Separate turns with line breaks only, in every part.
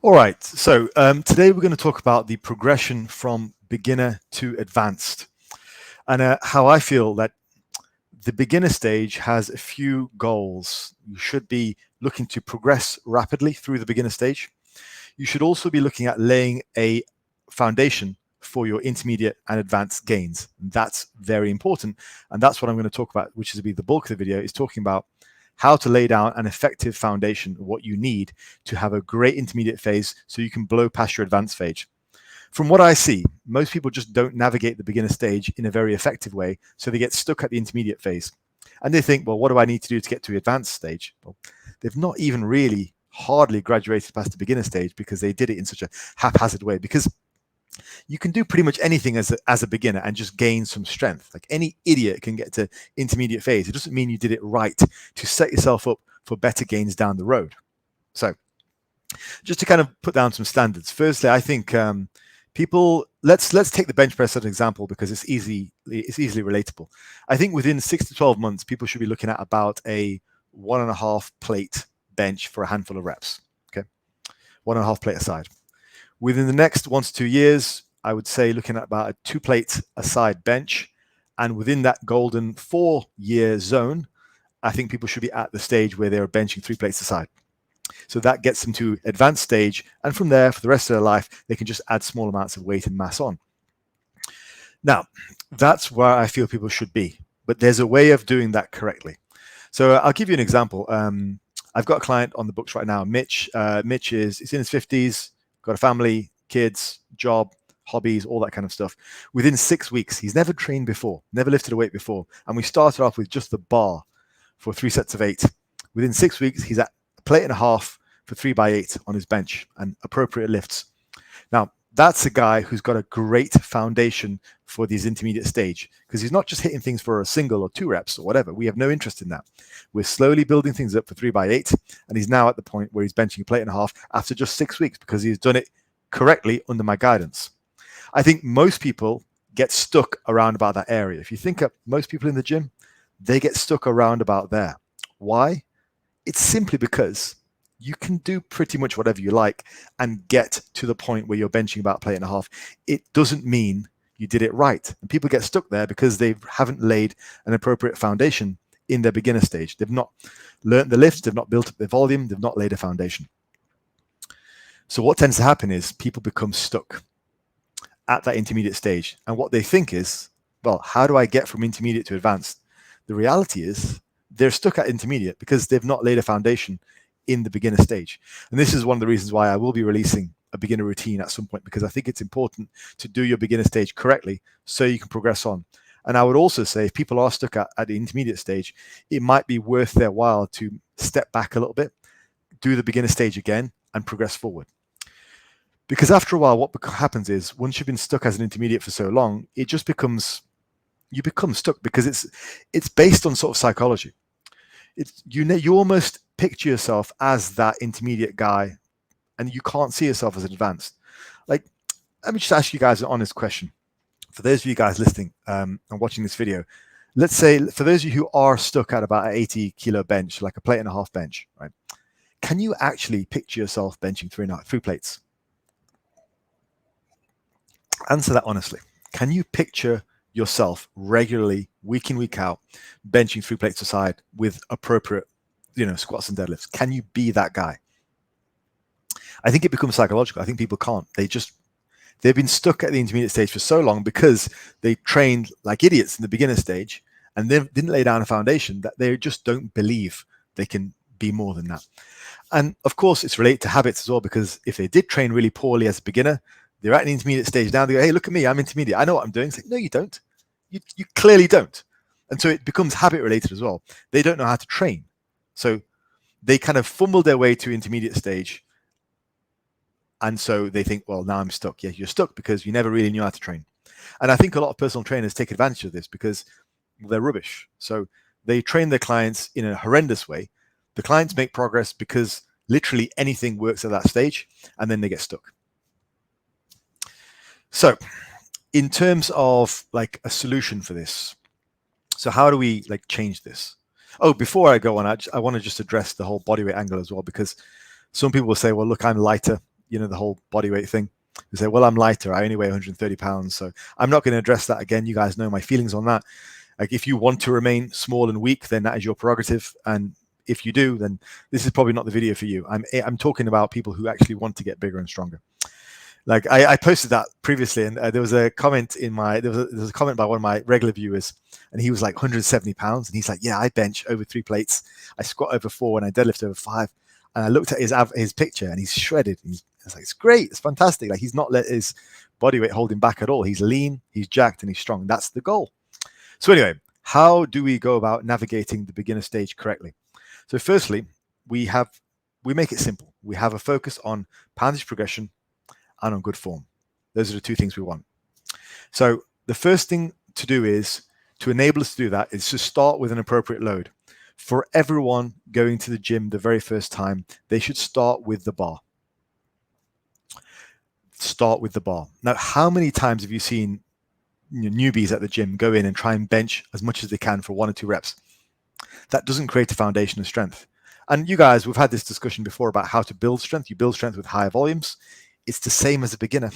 All right, so today we're going to talk about the progression from beginner to advanced, and how I feel that the beginner stage has a few goals. You should be looking to progress rapidly through the beginner stage. You should also be looking at laying a foundation for your intermediate and advanced gains. That's very important, and that's what I'm going to talk about, which is to be the bulk of the video, is talking about how to lay down an effective foundation of what you need to have a great intermediate phase so you can blow past your advanced phase. From what I see, most people just don't navigate the beginner stage in a very effective way, so they get stuck at the intermediate phase. And they think, well, what do I need to do to get to the advanced stage? Well, they've not even really hardly graduated past the beginner stage because they did it in such a haphazard way. Because you can do pretty much anything as a beginner and just gain some strength. Like any idiot can get to intermediate phase. It doesn't mean you did it right to set yourself up for better gains down the road. So just to kind of put down some standards. Firstly, I think people let's take the bench press as an example because it's easily relatable. I think within 6 to 12 months, people should be looking at about a 1.5 plate bench for a handful of reps. Okay, 1.5 plate aside. Within the next 1 to 2 years, I would say looking at about a 2 plate aside bench. And within that golden 4-year zone, I think people should be at the stage where they're benching 3 plates aside. So that gets them to advanced stage. And from there, for the rest of their life, they can just add small amounts of weight and mass on. Now, that's where I feel people should be. But there's a way of doing that correctly. So I'll give you an example. I've got a client on the books right now, Mitch. Mitch is in his 50s, got a family, kids, job, hobbies, all that kind of stuff. Within 6 weeks, he's never trained before, never lifted a weight before. And we started off with just the bar for 3 sets of 8. Within 6 weeks, he's at a plate and a half for 3x8 on his bench and appropriate lifts. Now, that's a guy who's got a great foundation for this intermediate stage because he's not just hitting things for a single or 2 reps or whatever. We have no interest in that. We're slowly building things up for 3x8, and he's now at the point where he's benching a plate and a half after just 6 weeks because he's done it correctly under my guidance. I think most people get stuck around about that area. If you think of most people in the gym, they get stuck around about there. Why? It's simply because you can do pretty much whatever you like and get to the point where you're benching about a plate and a half. It doesn't mean you did it right. And people get stuck there because they haven't laid an appropriate foundation in their beginner stage. They've not learned the lifts, they've not built up their volume, they've not laid a foundation. So what tends to happen is people become stuck at that intermediate stage. And what they think is, well, how do I get from intermediate to advanced? The reality is they're stuck at intermediate because they've not laid a foundation in the beginner stage. And this is one of the reasons why I will be releasing a beginner routine at some point, because I think it's important to do your beginner stage correctly so you can progress on. And I would also say if people are stuck at the intermediate stage, it might be worth their while to step back a little bit, do the beginner stage again and progress forward. Because after a while, what happens is once you've been stuck as an intermediate for so long, it just becomes, you become stuck because it's based on sort of psychology. You almost picture yourself as that intermediate guy and you can't see yourself as an advanced. Like, let me just ask you guys an honest question. For those of you guys listening and watching this video, let's say for those of you who are stuck at about an 80 kilo bench, like a plate and a half bench, right? Can you actually picture yourself benching 3 plates? Answer that honestly. Can you picture yourself regularly, week in, week out, benching 3 plates aside with appropriate, squats and deadlifts? Can you be that guy? I think it becomes psychological. I think people can't. They've been stuck at the intermediate stage for so long because they trained like idiots in the beginner stage and they didn't lay down a foundation that they just don't believe they can be more than that. And of course, it's related to habits as well, because if they did train really poorly as a beginner, they're at an intermediate stage now. They go, hey, look at me, I'm intermediate. I know what I'm doing. It's like, no, you don't. You clearly don't. And so it becomes habit related as well. They don't know how to train. So they kind of fumble their way to intermediate stage. And so they think, well, now I'm stuck. Yeah, you're stuck because you never really knew how to train. And I think a lot of personal trainers take advantage of this because they're rubbish. So they train their clients in a horrendous way. The clients make progress because literally anything works at that stage, and then they get stuck. So in terms of like a solution for this, so how do we like change this? Oh, before I go on, I want to just address the whole bodyweight angle as well, because some people will say, well, look, I'm lighter. the whole body weight thing. You say, well, I'm lighter. I only weigh 130 pounds. So I'm not going to address that again. You guys know my feelings on that. Like, if you want to remain small and weak, then that is your prerogative. And if you do, then this is probably not the video for you. I'm talking about people who actually want to get bigger and stronger. Like, I posted that previously, and there was a comment there was a comment by one of my regular viewers, and he was like 170 pounds, and he's like, yeah, I bench over 3 plates, I squat over 4, and I deadlift over 5. And I looked at his picture, and he's shredded. I was like, it's great, it's fantastic. Like, he's not let his body weight hold him back at all. He's lean, he's jacked, and he's strong. That's the goal. So anyway, how do we go about navigating the beginner stage correctly? So firstly, we make it simple. We have a focus on poundage progression and on good form. Those are the two things we want. So the first thing to do is, to enable us to do that, is to start with an appropriate load. For everyone going to the gym the very first time, they should start with the bar. Start with the bar. Now, how many times have you seen newbies at the gym go in and try and bench as much as they can for 1 or 2 reps? That doesn't create a foundation of strength. And you guys, we've had this discussion before about how to build strength. You build strength with higher volumes. It's the same as a beginner.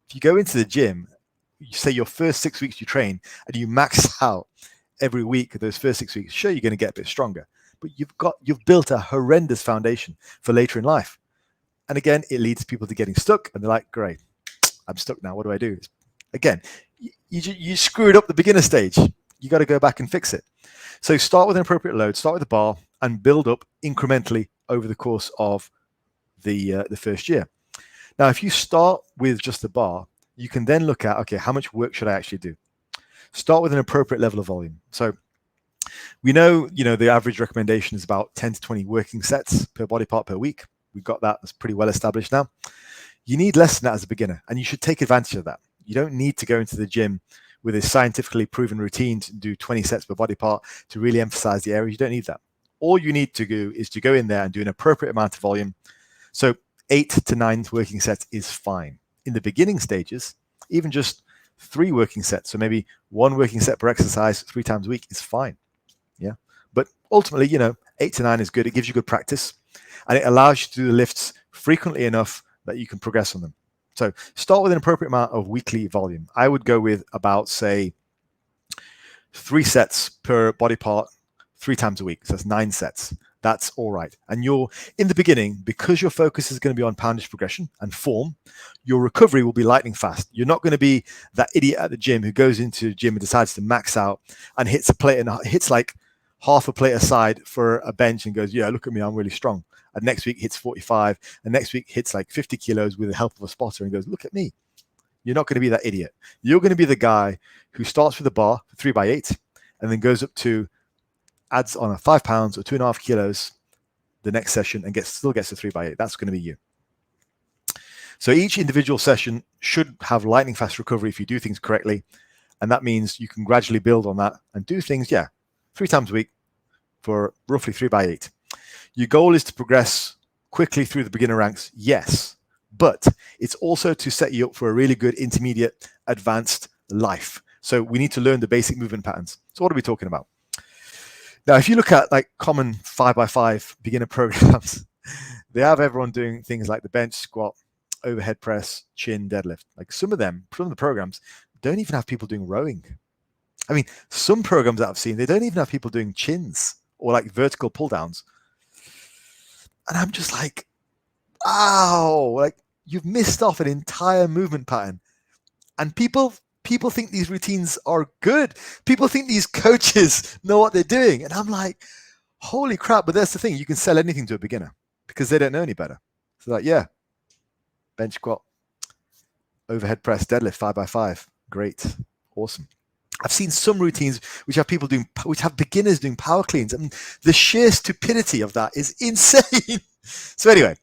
If you go into the gym, you say your first 6 weeks you train, and you max out every week of those first 6 weeks, sure, you're going to get a bit stronger, but you've built a horrendous foundation for later in life. And again, it leads people to getting stuck, and they're like, great, I'm stuck now. What do I do? Again, you screwed up the beginner stage. You got to go back and fix it. So start with an appropriate load, start with the bar, and build up incrementally over the course of the first year. Now, if you start with just the bar, you can then look at, okay, how much work should I actually do? Start with an appropriate level of volume. So we know, the average recommendation is about 10 to 20 working sets per body part per week. We've got that. That's pretty well established now. You need less than that as a beginner, and you should take advantage of that. You don't need to go into the gym with a scientifically proven routine to do 20 sets per body part to really emphasize the area. You don't need that. All you need to do is to go in there and do an appropriate amount of volume. So 8 to 9 working sets is fine. In the beginning stages, even just 3 working sets, so maybe 1 working set per exercise 3 times a week is fine. Yeah. But ultimately, 8 to 9 is good. It gives you good practice, and it allows you to do the lifts frequently enough that you can progress on them. So start with an appropriate amount of weekly volume. I would go with about, say, 3 sets per body part 3 times a week. So that's 9 sets. That's all right. And in the beginning, because your focus is going to be on poundage progression and form, your recovery will be lightning fast. You're not going to be that idiot at the gym who goes into the gym and decides to max out and hits a plate and hits like half a plate aside for a bench and goes, yeah, look at me, I'm really strong. And next week hits 45, and next week hits like 50 kilos with the help of a spotter and goes, look at me. You're not going to be that idiot. You're going to be the guy who starts with a bar for 3x8 and then goes up to, adds on a 5 pounds or 2.5 kilos the next session and still gets to 3x8. That's going to be you. So each individual session should have lightning fast recovery if you do things correctly. And that means you can gradually build on that and do things, 3 times a week for roughly 3x8. Your goal is to progress quickly through the beginner ranks, yes, but it's also to set you up for a really good intermediate advanced life. So we need to learn the basic movement patterns. So what are we talking about? Now, if you look at like common 5x5 beginner programs, they have everyone doing things like the bench, squat, overhead press, chin, deadlift. Like some of the programs don't even have people doing rowing. I mean, some programs that I've seen, they don't even have people doing chins or like vertical pull downs. And I'm just like, wow, like you've missed off an entire movement pattern. And people think these routines are good. People think these coaches know what they're doing. And I'm like, holy crap. But that's the thing. You can sell anything to a beginner because they don't know any better. So like, yeah, bench squat, overhead press, deadlift, 5x5. Great. Awesome. I've seen some routines which have beginners doing power cleans. I mean, the sheer stupidity of that is insane. So anyway,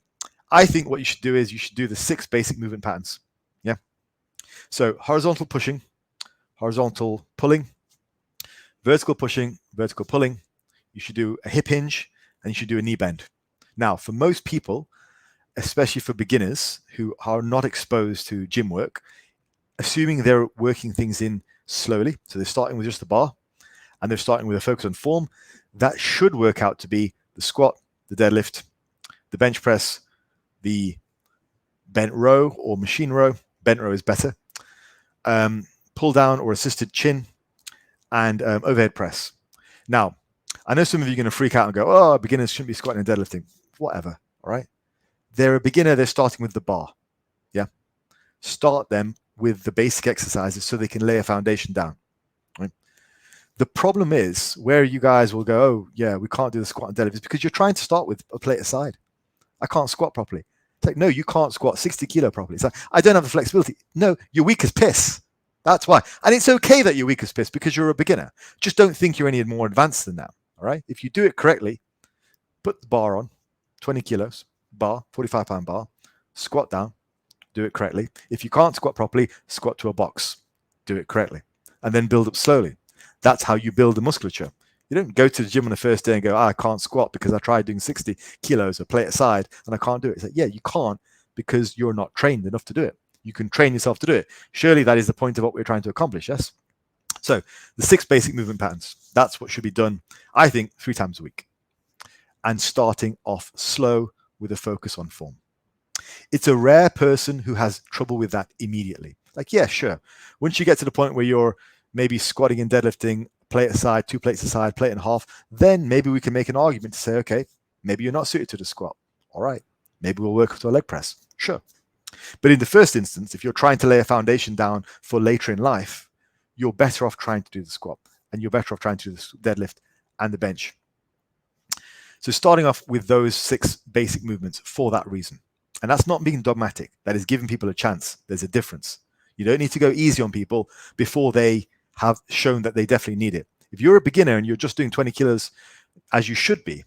I think what you should do is you should do the 6 basic movement patterns. Yeah. So horizontal pushing, horizontal pulling, vertical pushing, vertical pulling. You should do a hip hinge and you should do a knee bend. Now, for most people, especially for beginners who are not exposed to gym work, assuming they're working things in slowly, so they're starting with just the bar and they're starting with a focus on form, that should work out to be the squat, the deadlift, the bench press, the bent row or machine row. Bent row is better. Pull down or assisted chin, and overhead press. Now, I know some of you are going to freak out and go, oh, beginners shouldn't be squatting and deadlifting. Whatever, all right? They're a beginner, they're starting with the bar, yeah? Start them with the basic exercises so they can lay a foundation down, right? The problem is where you guys will go, oh, yeah, we can't do the squat and deadlift, is because you're trying to start with a plate aside. I can't squat properly. It's like, no, you can't squat 60 kilo properly. It's like, I don't have the flexibility. No, you're weak as piss. That's why. And it's okay that you're weak as piss because you're a beginner. Just don't think you're any more advanced than that. All right. If you do it correctly, put the bar on, 20 kilos, bar, 45-pound bar, squat down, do it correctly. If you can't squat properly, squat to a box, do it correctly, and then build up slowly. That's how you build the musculature. You don't go to the gym on the first day and go, I can't squat because I tried doing 60 kilos a plate aside and I can't do it. It's like, yeah, you can't because you're not trained enough to do it. You can train yourself to do it. Surely that is the point of what we're trying to accomplish, yes? So the 6 basic movement patterns, that's what should be done, I think, 3 times a week. And starting off slow with a focus on form. It's a rare person who has trouble with that immediately. Like, yeah, sure. Once you get to the point where you're maybe squatting and deadlifting, plate aside, 2 plates aside, plate and a half, then maybe we can make an argument to say, okay, maybe you're not suited to the squat. All right, maybe we'll work to a leg press. Sure. But in the first instance, if you're trying to lay a foundation down for later in life, you're better off trying to do the squat and you're better off trying to do the deadlift and the bench. So starting off with those 6 basic movements for that reason. And that's not being dogmatic. That is giving people a chance. There's a difference. You don't need to go easy on people before they have shown that they definitely need it. If you're a beginner and you're just doing 20 kilos as you should be,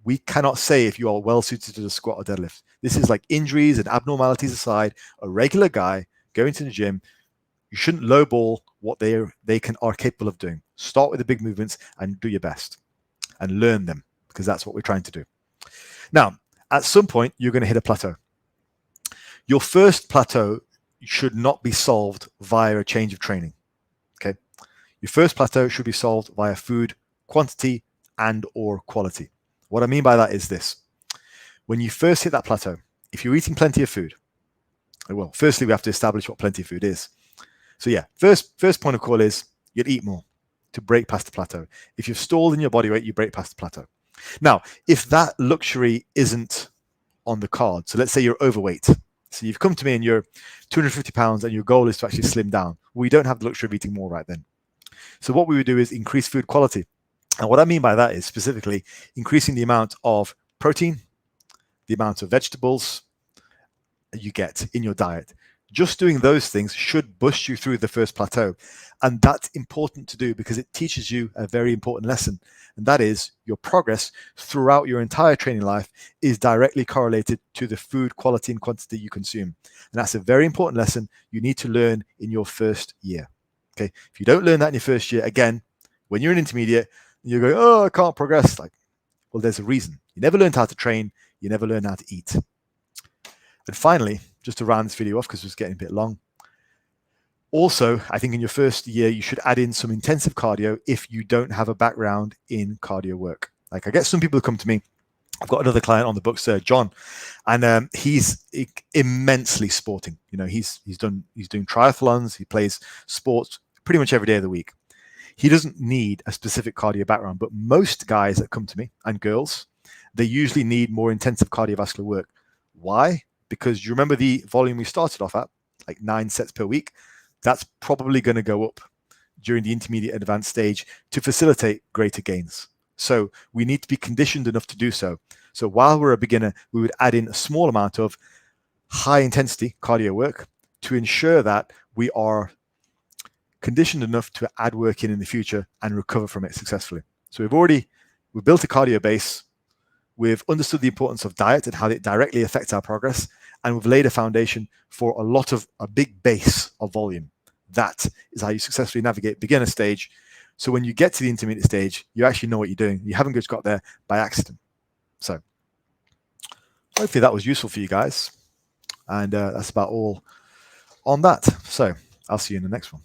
we cannot say if you are well suited to the squat or deadlift. This is like injuries and abnormalities aside, a regular guy going to the gym, you shouldn't lowball what they are capable of doing. Start with the big movements and do your best and learn them, because that's what we're trying to do. Now, at some point, you're going to hit a plateau. Your first plateau should not be solved via a change of training. Okay, your first plateau should be solved via food quantity and or quality. What I mean by that is this. When you first hit that plateau, if you're eating plenty of food, well, firstly, we have to establish what plenty of food is. So yeah, first point of call is you'd eat more to break past the plateau. If you've stalled in your body weight, you break past the plateau. Now, if that luxury isn't on the card, so let's say you're overweight. So you've come to me and you're 250 pounds and your goal is to actually slim down. We don't have the luxury of eating more right then. So what we would do is increase food quality. And what I mean by that is specifically increasing the amount of protein, the amount of vegetables you get in your diet. Just doing those things should boost you through the first plateau. And that's important to do because it teaches you a very important lesson. And that is your progress throughout your entire training life is directly correlated to the food quality and quantity you consume. And that's a very important lesson you need to learn in your first year. Okay. If you don't learn that in your first year, again, when you're an intermediate, you're going, oh, I can't progress. Like, well, there's a reason. You never learned how to train. You never learn how to eat. And finally, just to round this video off because it's getting a bit long. Also, I think in your first year, you should add in some intensive cardio if you don't have a background in cardio work. Like I get some people who come to me. I've got another client on the books, John, and he's immensely sporting. You know, he's doing triathlons. He plays sports pretty much every day of the week. He doesn't need a specific cardio background, but most guys that come to me and girls, they usually need more intensive cardiovascular work. Why? Because you remember the volume we started off at, like 9 sets per week. That's probably going to go up during the intermediate and advanced stage to facilitate greater gains. So we need to be conditioned enough to do so. So while we're a beginner, we would add in a small amount of high intensity cardio work to ensure that we are conditioned enough to add work in the future and recover from it successfully. So we've built a cardio base. We've understood the importance of diet and how it directly affects our progress. And we've laid a foundation for a big base of volume. That is how you successfully navigate beginner stage. So when you get to the intermediate stage, you actually know what you're doing. You haven't just got there by accident. So hopefully that was useful for you guys. And that's about all on that. So I'll see you in the next one.